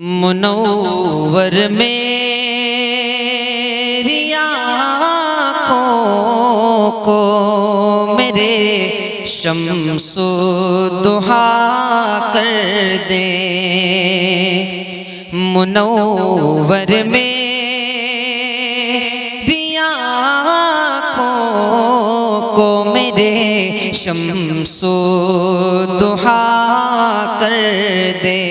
منور میری آنکھوں کو میرے شمس و ضحیٰ کر دے، منور میری آنکھوں کو میرے شمس و ضحیٰ کر دے،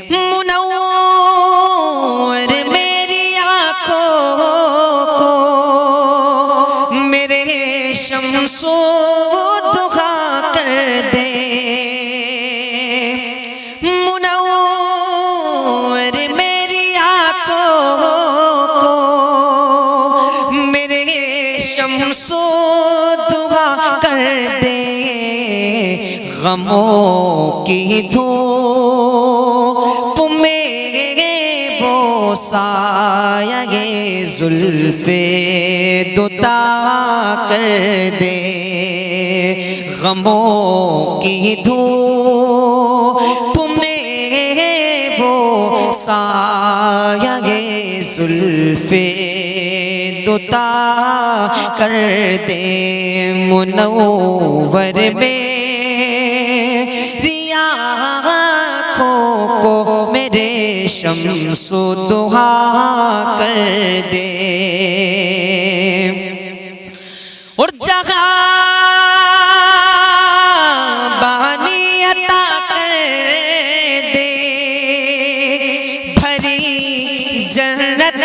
منور میری آنکھوں کو میرے شمس و ضحیٰ کر دے، منور میری آنکھوں کو میرے شمس و ضحیٰ کر دے، غموں کی دھوپ میں وہ سایہ زلف دوتا کر دے، غموں کی دھوپ میں وہ سایہ زلف دوتا کر دے، منور میری آنکھوں کو میرے شمس و ضحیٰ کر دے، اور جگہ بانی عطا کر دے، بھری جنت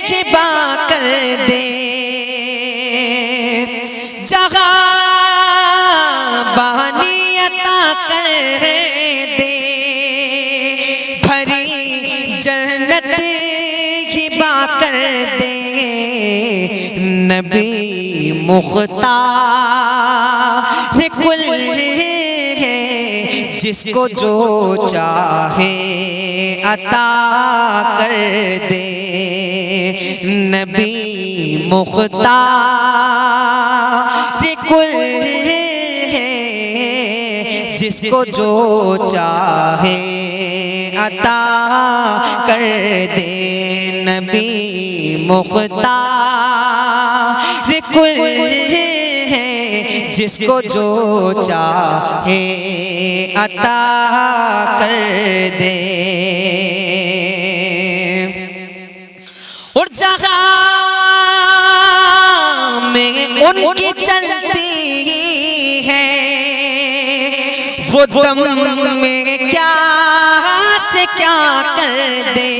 ہبا کر دے، جگہ بانی عطا کر دے، بھری جنت ہبا کر دے، نبی مختار کل ہے، جس کو جو چاہے عطا کر دے، نبی مختار کل ہے، جس کو جو چاہے عطا کر دے، نبی مختار کل ہے، جس کو جو چاہے عطا کر دے، اور جگہ میں ان کی چلتی ہے وہ دم میں کیا سے کیا کر دے،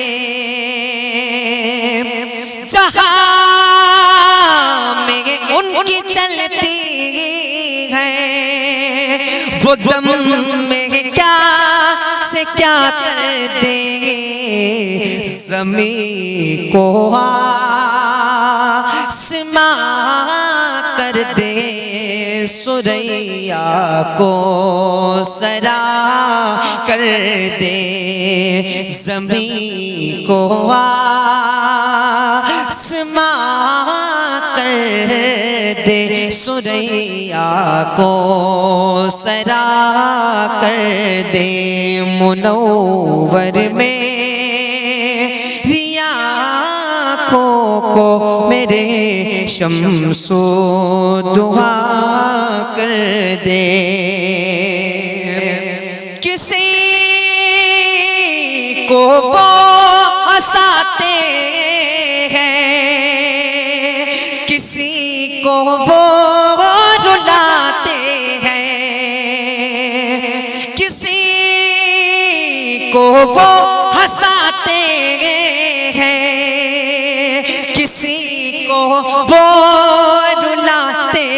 جہاں میں ان کی چلتی ہے وہ دم میں کیا سے کیا کر دے، زمین کو آسمان کر دے، ثریا کو سرا کر دے، زمین کو آسمان کر دے، ثریا کو سرا کر دے، منور میری آنکھوں کو میرے شمس و ضحیٰ کر دے، کسی کو وہ ہنساتے ہیں، کسی کو وہ رلاتے ہیں، کسی کو وہ ہنساتے ہیں، کسی کو وہ رلاتے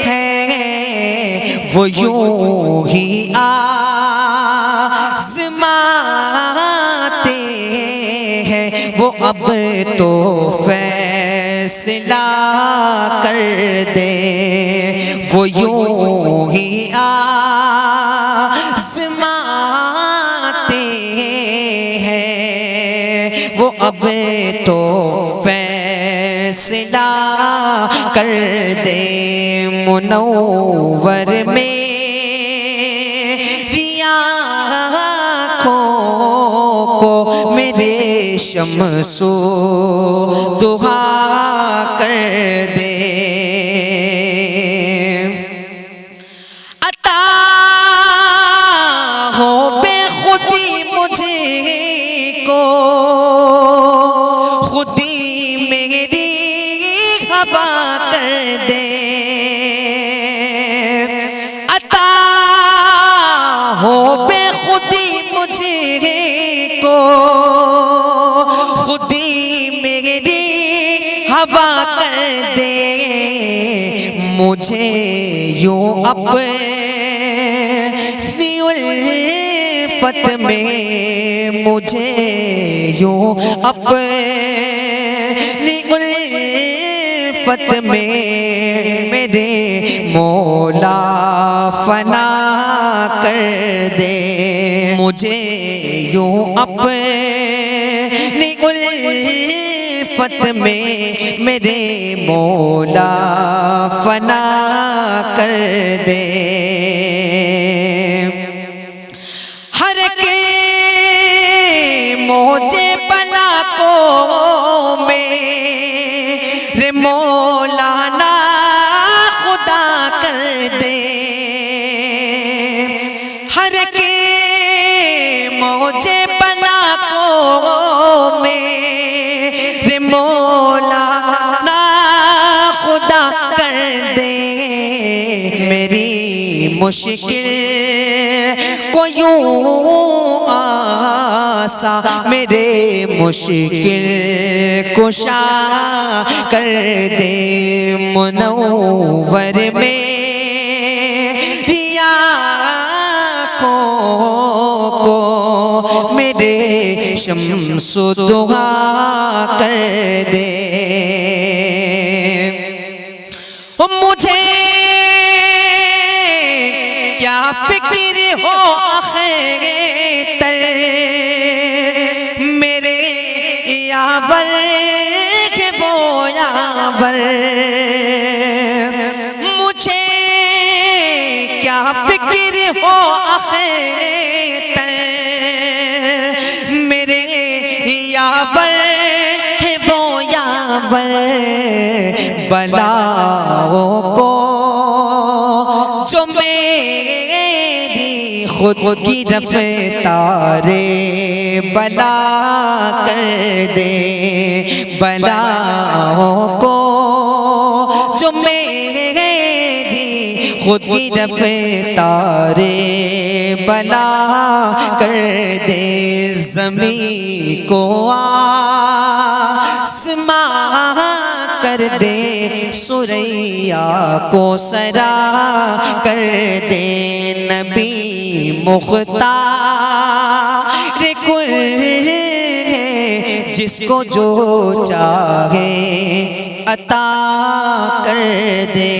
ہیں، وہ یوں ہی آزماتے ہیں، وہ اب تو فیصلہ کر دے، وہ یوں ہی آزماتے ہیں، وہ اب تو فیصلہ کر دے، منور میری آنکھوں شمس و ضحیٰ کر دے عطا ہو بے خودی مجھے کو خودی میری ہوا کر دے عطا ہو بے خودی مجھے کو خودی میری ہوا کر دے مجھے یوں اپنی الفت میں مجھے یوں اپنی الفت میں میرے مولا فنا کر دے مجھے یوں اپنی الفت میں میرے مولا فنا کر دے ہر کے موجے بلا کو میرے مولانا خدا کر دے ہر کے موجے بلا کو میرے مولانا خدا کر دے میری مشکل کو یوں آسا میرے مشکل کشا کر دے منور میں کو میرے شمس و ضحیٰ کر دے مجھے کیا فکر ہو آخر تر میرے یاور کے وہ یاور مجھے کیا فکر ہو آخر تر میرے یاور ہے وہ یاور بلاؤں کو جو میری خود کی رفتار بلا کر دے بلاؤں کو جو میری خود کی رفتار بلا کر دے زمین کو آسمان کر دے سریا کو سرا کر دے نبی مختار کل ہے جس کو جو چاہے عطا کر دے